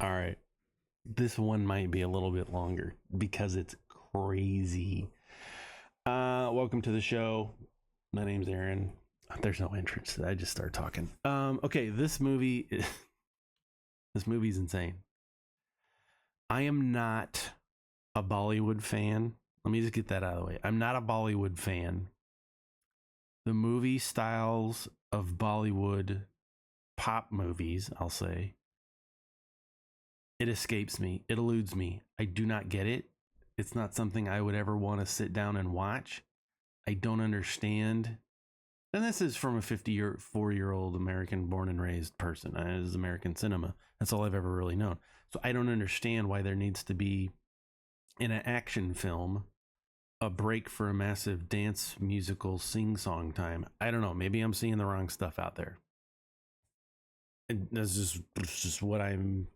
All right. This one might be a little bit longer because it's crazy. Welcome to the show. My name's Aaron. There's no entrance. I just start talking. Okay, this movie's insane. I am not a Bollywood fan. Let me just get that out of the way. I'm not a Bollywood fan. The movie styles of Bollywood pop movies, I'll say, it escapes me. It eludes me. I do not get it. It's not something I would ever want to sit down and watch. I don't understand. And this is from a 54-year-old American born and raised person. This is American cinema. That's all I've ever really known. So I don't understand why there needs to be, in an action film, a break for a massive dance musical sing-song time. I don't know. Maybe I'm seeing the wrong stuff out there. And that's just what I'm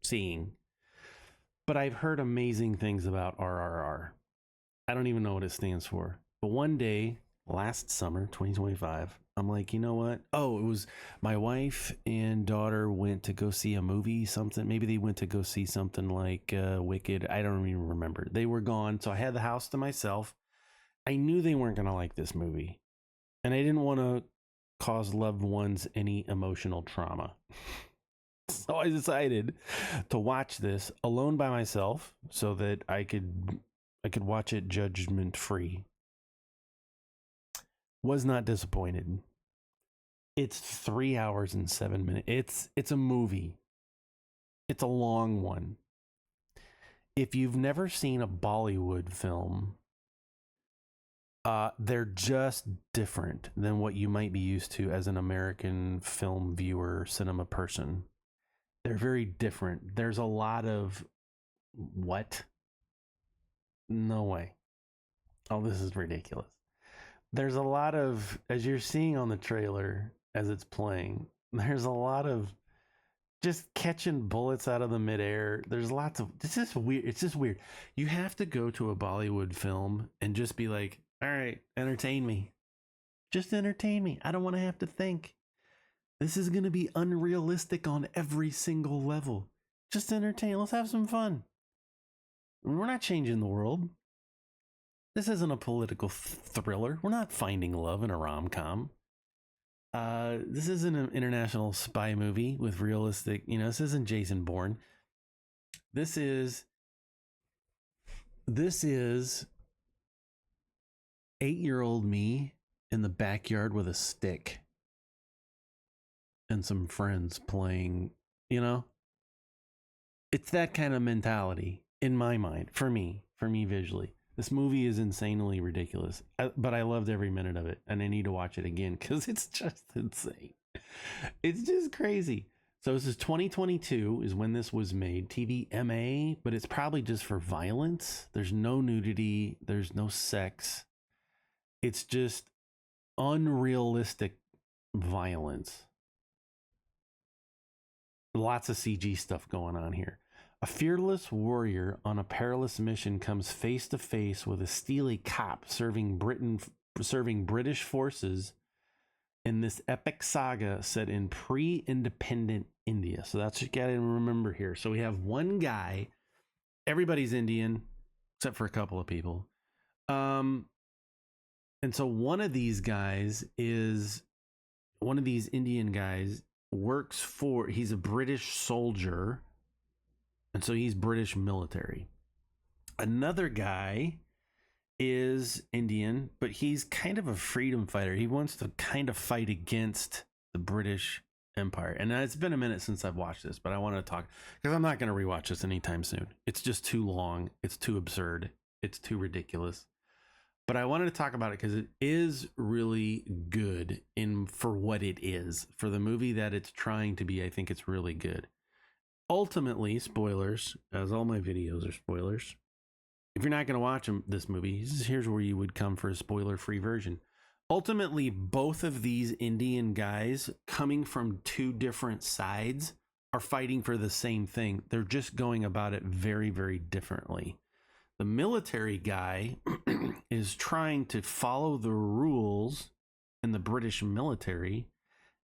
seeing. But I've heard amazing things about RRR. I don't even know what it stands for. But one day, last summer, 2025, I'm like, you know what? Oh, it was my wife and daughter went to go see a movie, something. Maybe they went to go see something like Wicked. I don't even remember. They were gone. So I had the house to myself. I knew they weren't going to like this movie. And I didn't want to cause loved ones any emotional trauma. So I decided to watch this alone by myself so that I could watch it judgment free. Was not disappointed. It's 3 hours and 7 minutes. It's a movie. It's a long one. If you've never seen a Bollywood film, they're just different than what you might be used to as an American film viewer, cinema person. They're very different. There's a lot of what? No way. Oh, this is ridiculous. There's a lot of, as you're seeing on the trailer as it's playing, there's a lot of just catching bullets out of the midair. There's lots of, it's just weird. It's just weird. You have to go to a Bollywood film and just be like, all right, entertain me. Just entertain me. I don't want to have to think. This is going to be unrealistic on every single level. Just entertain. Let's have some fun. We're not changing the world. This isn't a political thriller. We're not finding love in a rom-com. This isn't an international spy movie with realistic, this isn't Jason Bourne. This is 8-year-old me in the backyard with a stick and some friends playing, it's that kind of mentality in my mind, for me visually. This movie is insanely ridiculous, but I loved every minute of it, and I need to watch it again because it's just insane. It's just crazy. So this is 2022 is when this was made, TVMA, but it's probably just for violence. There's no nudity. There's no sex. It's just unrealistic violence. Lots of CG stuff going on here. A fearless warrior on a perilous mission comes face to face with a steely cop serving British forces in this epic saga set in pre-independent India. So that's what you got to remember here. So we have one guy, everybody's Indian except for a couple of people. And so one of these Indian guys he's a British soldier. And so he's British military. Another guy is Indian, but he's kind of a freedom fighter. He wants to kind of fight against the British Empire. And it's been a minute since I've watched this, but I want to talk because I'm not going to rewatch this anytime soon. It's just too long. It's too absurd. It's too ridiculous. But I wanted to talk about it because it is really good for what it is. For the movie that it's trying to be, I think it's really good. Ultimately, spoilers, as all my videos are spoilers. If you're not going to watch this movie, here's where you would come for a spoiler-free version. Ultimately, both of these Indian guys coming from two different sides are fighting for the same thing. They're just going about it very, very differently. The military guy is trying to follow the rules in the British military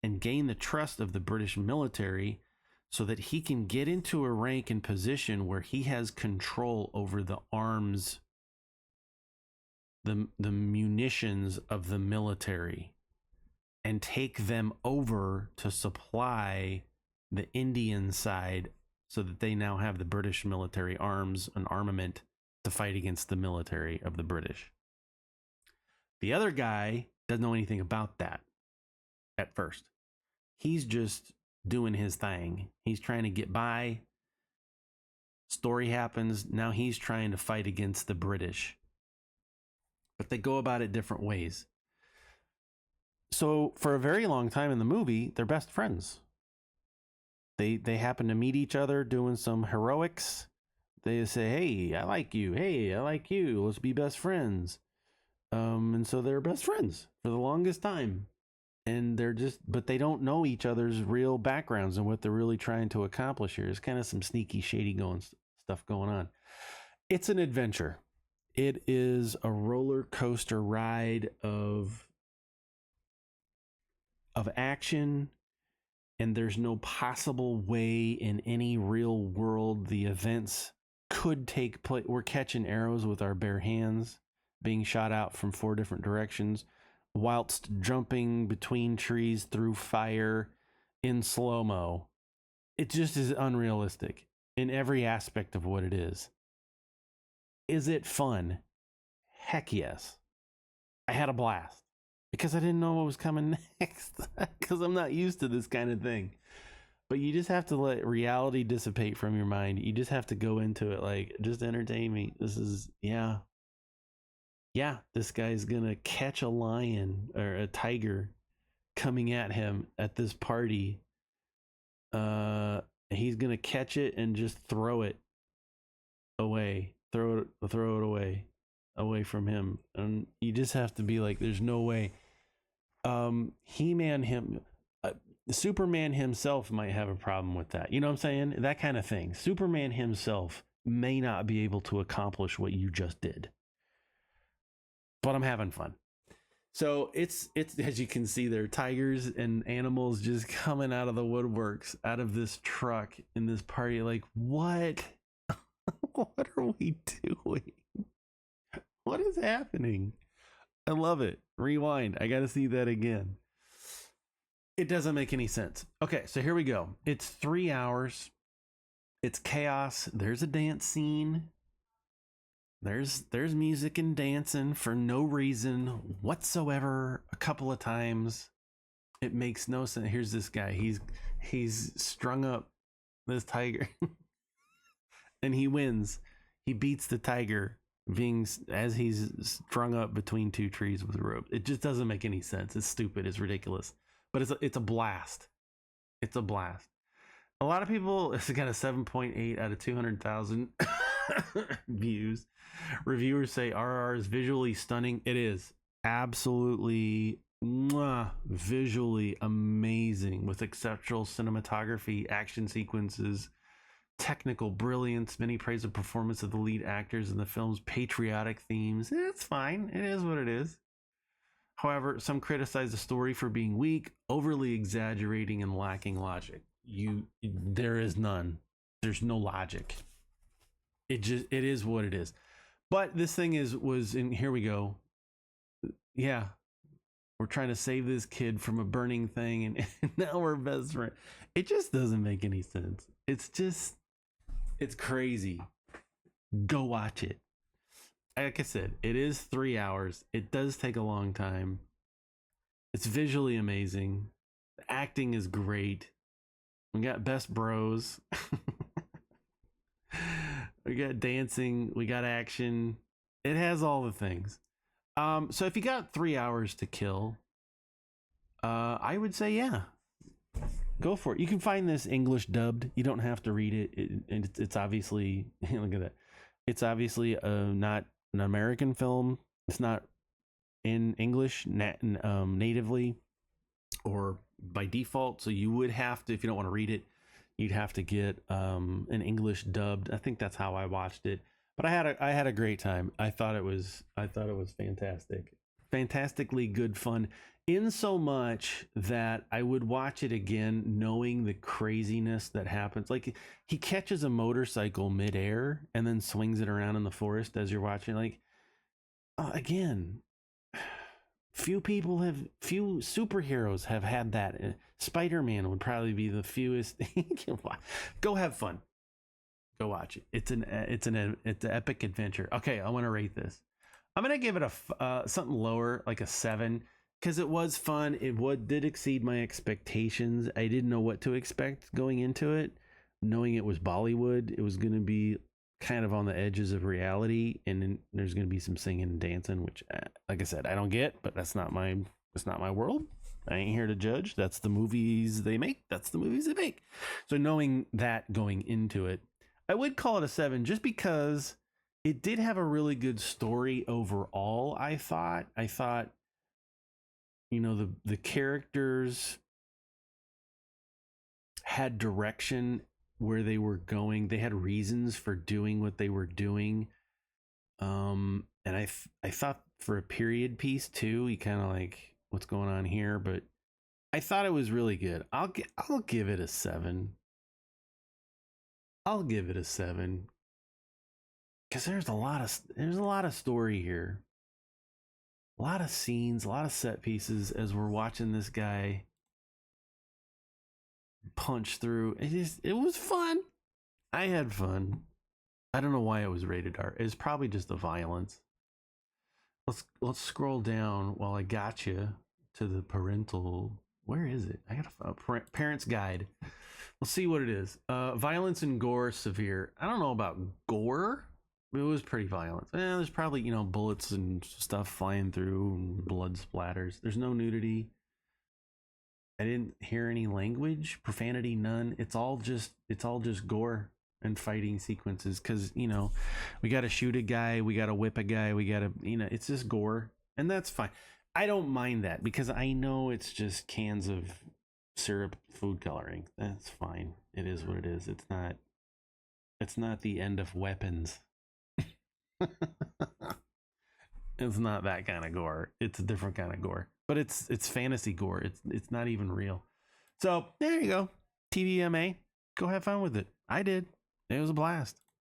and gain the trust of the British military so that he can get into a rank and position where he has control over the arms, the munitions of the military, and take them over to supply the Indian side so that they now have the British military arms and armament to fight against the military of the British. The other guy doesn't know anything about that at first. He's just doing his thing. He's trying to get by. Story happens. Now he's trying to fight against the British. But they go about it different ways. So for a very long time in the movie, they're best friends. They happen to meet each other doing some heroics. They say, hey, I like you. Hey, I like you. Let's be best friends. And so they're best friends for the longest time. And but they don't know each other's real backgrounds and what they're really trying to accomplish here. There's kind of some sneaky, shady stuff going on. It's an adventure. It is a roller coaster ride of action, and there's no possible way in any real world the events could take place. We're catching arrows with our bare hands, being shot out from 4 different directions, whilst jumping between trees through fire in slow-mo. It just is unrealistic in every aspect of what it is. Is it fun? Heck yes. I had a blast because I didn't know what was coming next because I'm not used to this kind of thing. But you just have to let reality dissipate from your mind. You just have to go into it like, just entertain me. This is, yeah, this guy's gonna catch a lion or a tiger coming at him at this party. He's gonna catch it and just throw it away. Throw it away from him. And you just have to be like, there's no way. Superman himself might have a problem with that. You know what I'm saying? That kind of thing. Superman himself may not be able to accomplish what you just did. But I'm having fun. So it's as you can see, there are tigers and animals just coming out of the woodworks, out of this truck in this party. Like, what? What are we doing? What is happening? I love it. Rewind. I got to see that again. It doesn't make any sense. Okay, so here we go. It's 3 hours. It's chaos. There's a dance scene. There's music and dancing for no reason whatsoever. A couple of times. It makes no sense. Here's this guy. He's strung up this tiger. And he wins. He beats the tiger as he's strung up between 2 trees with a rope. It just doesn't make any sense. It's stupid. It's ridiculous. But it's a blast. It's a blast. A lot of people, it's got a 7.8 out of 200,000 views. Reviewers say RRR is visually stunning. It is absolutely visually amazing, with exceptional cinematography, action sequences, technical brilliance. Many praise the performance of the lead actors and the film's patriotic themes. It's fine. It is what it is. However, some criticize the story for being weak, overly exaggerating, and lacking logic. There is none. There's no logic. It is what it is. But this thing was in, here we go. Yeah. We're trying to save this kid from a burning thing, and now we're best friends. It just doesn't make any sense. It's crazy. Go watch it. Like I said, it is 3 hours. It does take a long time. It's visually amazing. The acting is great. We got best bros. We got dancing. We got action. It has all the things. So if you got 3 hours to kill, I would say, yeah, go for it. You can find this English dubbed. You don't have to read it. It's obviously, look at that. It's obviously not an American film. It's not in English natively or by default. So you would have to, if you don't want to read it, you'd have to get an English dubbed. I think that's how I watched it. But I had a great time. I thought it was fantastic. Fantastically good fun. in so much that I would watch it again, knowing the craziness that happens. Like he catches a motorcycle midair and then swings it around in the forest as you're watching. Like again, few superheroes have had that. Spider-Man would probably be the fewest. Go have fun. Go watch it. It's an epic adventure. Okay, I want to rate this. I'm gonna give it a something lower, like a 7, because it was fun. Did exceed my expectations. I didn't know what to expect going into it, knowing it was Bollywood. It was gonna be kind of on the edges of reality, and then there's gonna be some singing and dancing, which, like I said, I don't get. But that's not my world. I ain't here to judge. That's the movies they make. So knowing that going into it, I would call it a 7 just because it did have a really good story overall. I thought, the characters had direction where they were going. They had reasons for doing what they were doing. And I thought for a period piece too, you kind of like what's going on here, but I thought it was really good. I'll give it a 7. I'll give it a 7 because there's a lot of story here, a lot of scenes, a lot of set pieces as we're watching this guy punch through. It was fun. I had fun. I don't know why it was rated R. It's probably just the violence. Let's scroll down while I got you to the parental. Where is it? I got a parent's guide. We'll see what it is. Violence and gore severe. I don't know about gore. It was pretty violent. There's probably, bullets and stuff flying through and blood splatters. There's no nudity. I didn't hear any language, profanity, none. It's all just gore and fighting sequences because, we got to shoot a guy, we got to whip a guy, we got to, it's just gore, and that's fine. I don't mind that because I know it's just cans of syrup food coloring. That's fine. It is what it is. It's not the end of weapons. It's not that kind of gore. It's a different kind of gore, but it's fantasy gore. It's not even real. So there you go. TVMA. Go have fun with it. I did. It was a blast.